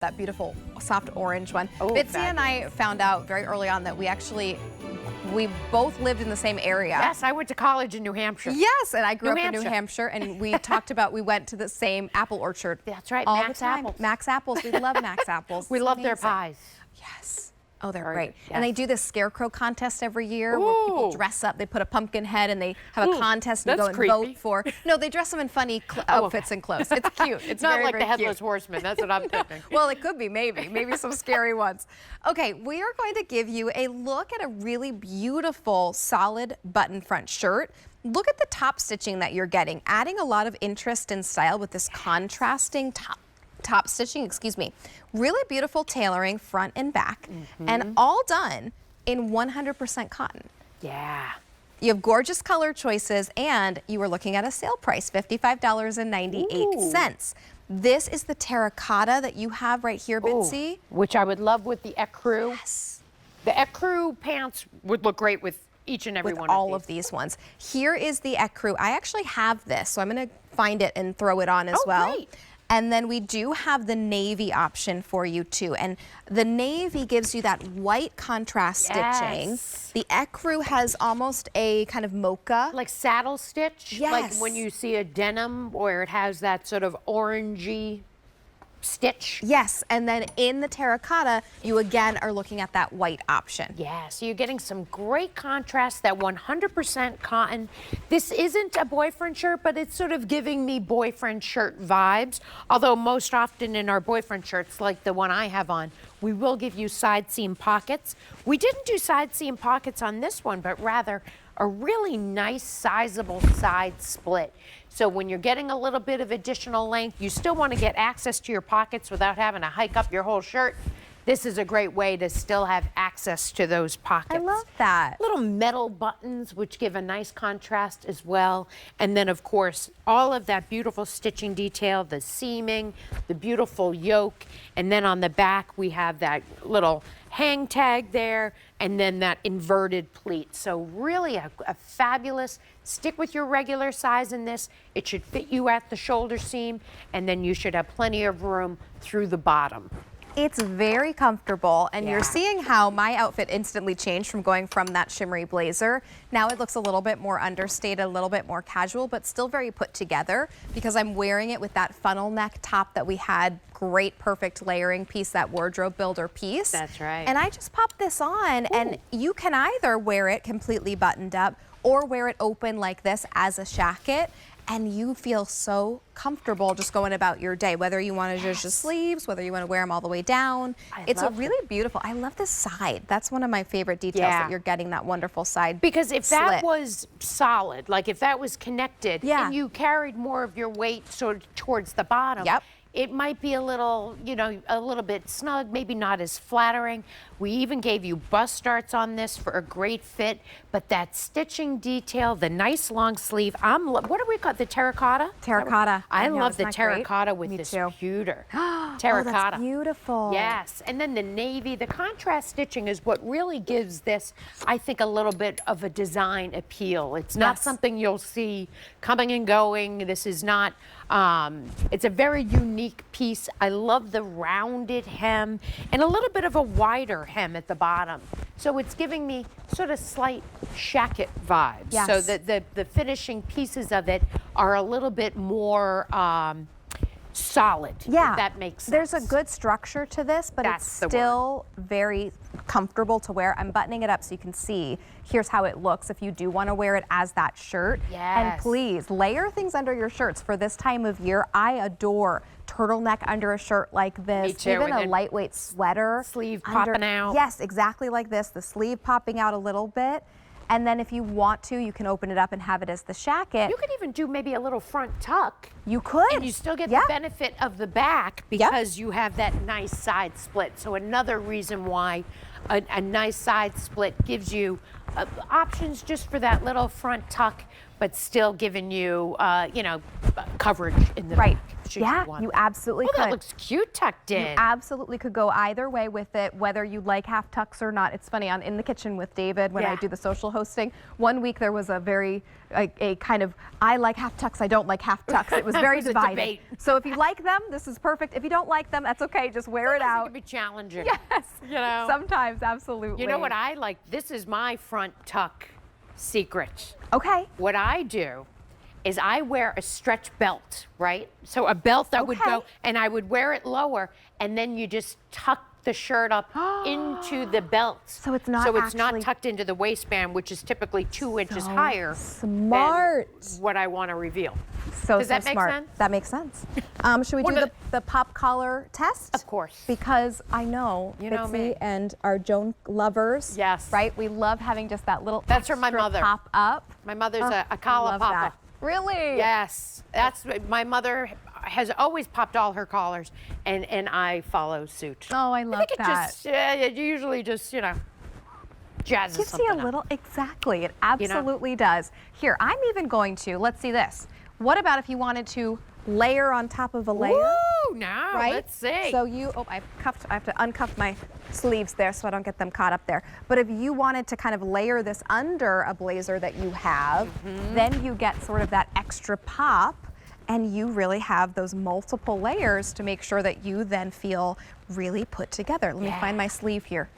That beautiful soft orange one. Oh, Bitsy and I found out very early on that we both lived in the same area. Yes, I went to college in New Hampshire. Yes, and I grew up in New Hampshire, and we talked about we went to the same apple orchard. That's right, all Max the time. Apples. Max Apples. We love Max Apples. We love their pies. Yes. Oh, they're Very great. good, yes. And they do this scarecrow contest every year where people dress up. They put a pumpkin head and they have a contest and you go and vote for. No, they dress them in funny outfits and clothes. It's cute. It's not very, like very the Headless cute. Horseman. That's what I'm thinking. Well, it could be maybe some scary ones. Okay, we are going to give you a look at a really beautiful solid button front shirt. Look at the top stitching that you're getting, adding a lot of interest and style with this contrasting top stitching, excuse me. Really beautiful tailoring front and back, and all done in 100% cotton. Yeah. You have gorgeous color choices, and you are looking at a sale price, $55.98. This is the terracotta that you have right here, Bitsy. Which I would love with the ecru. Yes. The ecru pants would look great with each and every With one all of of these ones. Here is the ecru. I actually have this, so I'm going to find it and throw it on as well. Great. And then we do have the navy option for you too. And the navy gives you that white contrast stitching. The ecru has almost a kind of mocha. Like saddle stitch? Yes. Like when you see a denim where it has that sort of orangey stitch? Yes, and then in the terracotta, you again are looking at that white option. Yeah, so you're getting some great contrast, that 100% cotton. This isn't a boyfriend shirt, but it's sort of giving me boyfriend shirt vibes. Although most often in our boyfriend shirts, like the one I have on, we will give you side seam pockets. We didn't do side seam pockets on this one, but rather a really nice sizable side split. So when you're getting a little bit of additional length, you still want to get access to your pockets without having to hike up your whole shirt. This is a great way to still have access to those pockets. I love that. Little metal buttons, which give a nice contrast as well. And then, of course, all of that beautiful stitching detail, the seaming, the beautiful yoke. And then on the back, we have that little hang tag there, and then that inverted pleat. So really a fabulous, stick with your regular size in this. It should fit you at the shoulder seam, and then you should have plenty of room through the bottom. It's very comfortable, and you're seeing how my outfit instantly changed from going from that shimmery blazer. Now it looks a little bit more understated, a little bit more casual, but still very put together because I'm wearing it with that funnel neck top that we had. Great, perfect layering piece, that wardrobe builder piece. That's right. And I just popped this on, and you can either wear it completely buttoned up or wear it open like this as a jacket. And you feel so comfortable just going about your day, whether you want to just the sleeves, whether you want to wear them all the way down. It's a really beautiful, I love this side. That's one of my favorite details, that you're getting that wonderful side Because if slit. that was solid, like if that was connected, and you carried more of your weight sort of towards the bottom, it might be a little, you know, a little bit snug, maybe not as flattering. We even gave you bust starts on this for a great fit, but that stitching detail, the nice long sleeve, what do we call it, the terracotta? Terracotta. I love the terracotta with this pewter. Terracotta. Oh, that's beautiful. Yes, and then the navy, the contrast stitching is what really gives this, I think, a little bit of a design appeal. It's not something you'll see coming and going. This is not, it's a very unique piece. I love the rounded hem and a little bit of a wider hem at the bottom. So it's giving me sort of slight shacket vibes. Yes. So the finishing pieces of it are a little bit more solid, if that makes sense. There's a good structure to this, but it's still very comfortable to wear. I'm buttoning it up so you can see. Here's how it looks if you do want to wear it as that shirt. And please layer things under your shirts for this time of year. I adore turtleneck under a shirt like this. Me too. Even a lightweight sweater. Sleeve popping out. Yes, exactly like this. The sleeve popping out a little bit. And then if you want to, you can open it up and have it as the jacket. You could even do maybe a little front tuck. You could. And you still get the benefit of the back because you have that nice side split. So another reason why a nice side split gives you options just for that little front tuck, but still giving you, you know, coverage in the back. should Yeah, you want you that? absolutely Oh, could. that looks cute tucked in. You absolutely could go either way with it, whether you like half tucks or not. It's funny, on In the Kitchen with David, when I Yeah. do the social hosting, one week there was a kind of, I like half tucks, I don't like half tucks. It was very It was a divided. debate. So if you like them, this is perfect. If you don't like them, that's okay. Just wear it Sometimes out. It can be challenging. Yes. You know. Sometimes, absolutely. You know what I like? This is my front tuck secret. Okay. What I do is I wear a stretch belt, right? So a belt that would go, Okay. and I would wear it lower, and then you just tuck the shirt up into the belt. So it's not actually- tucked into the waistband, which is typically 2 inches So higher smart. than what I want to reveal. So Does that make smart. sense? That makes sense. Should we One do of the pop collar test? Of course. Because I know You know Bitsy me. and our Joan lovers. Yes. Right? We love having just that little That's from my extra mother. pop up. My mother's Oh, a collar love popper. that. Really? Yes, that's my mother has always popped all her collars, and I follow suit. Oh, I love think that. it usually just jazzes Gives something you a up. little, exactly. It absolutely does. Here, I'm even going to, let's see this. What about if you wanted to layer on top of a layer? Ooh, now Right? let's see. So I have to uncuff my sleeves there so I don't get them caught up there. But if you wanted to kind of layer this under a blazer that you have, then you get sort of that extra pop, and you really have those multiple layers to make sure that you then feel really put together. Let me find my sleeve here.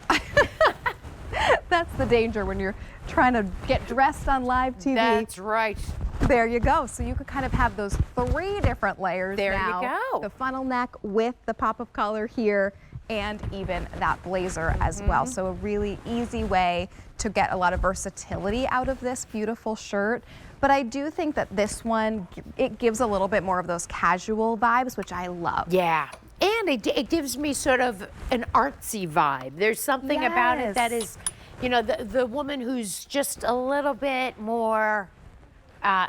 That's the danger when you're trying to get dressed on live TV. That's right. There you go. So you could kind of have those 3 different layers There you now. go. The funnel neck with the pop-up collar here, and even that blazer as well. So a really easy way to get a lot of versatility out of this beautiful shirt. But I do think that this one, it gives a little bit more of those casual vibes, which I love. Yeah. And it gives me sort of an artsy vibe. There's something about it that Yes. is, the woman who's just a little bit more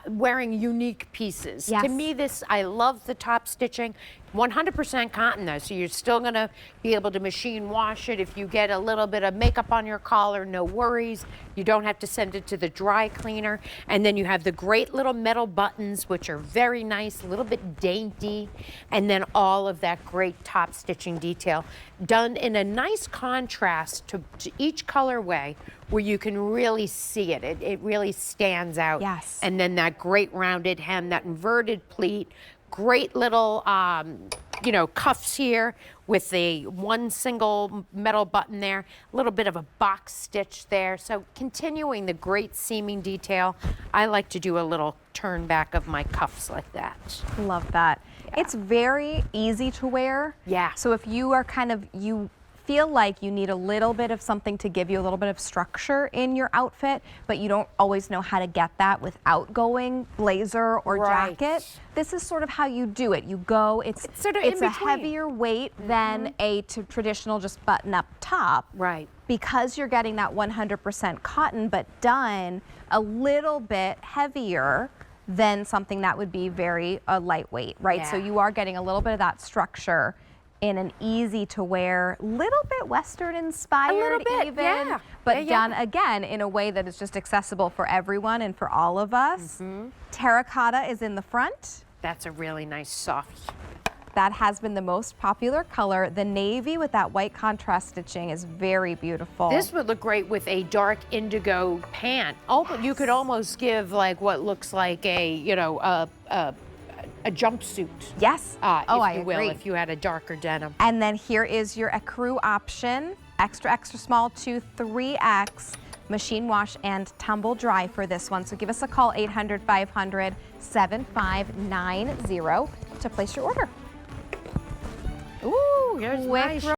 wearing unique pieces. Yes. To me, I love the top stitching. 100% cotton though, so you're still gonna be able to machine wash it. If you get a little bit of makeup on your collar, no worries. You don't have to send it to the dry cleaner. And then you have the great little metal buttons, which are very nice, a little bit dainty. And then all of that great top stitching detail done in a nice contrast to each colorway where you can really see it. It really stands out. Yes. And then that great rounded hem, that inverted pleat, great little, cuffs here with the one single metal button there, a little bit of a box stitch there. So continuing the great seaming detail, I like to do a little turn back of my cuffs like that. Love that. It's very easy to wear. Yeah. So if you are you feel like you need a little bit of something to give you a little bit of structure in your outfit, but you don't always know how to get that without going blazer or Right. jacket, this is sort of how you do it. You go, it's sort of in a between. heavier weight than a traditional just button up top. Right. Because you're getting that 100% cotton, but done a little bit heavier than something that would be very lightweight, right? So Yeah. you are getting a little bit of that structure in an easy to wear, little bit Western inspired, A little bit, even, yeah. but Yeah, done yeah. again in a way that is just accessible for everyone and for all of us. Terracotta is in the front. That's a really nice soft. That has been the most popular color. The navy with that white contrast stitching is very beautiful. This would look great with a dark indigo pant. You could almost give like what looks like a jumpsuit. Yes. If I you will, agree. if you had a darker denim. And then here is your ecru option, extra small to 3X, machine wash and tumble dry for this one. So give us a call, 800-500-7590 to place your order. Ooh, here's Quick nice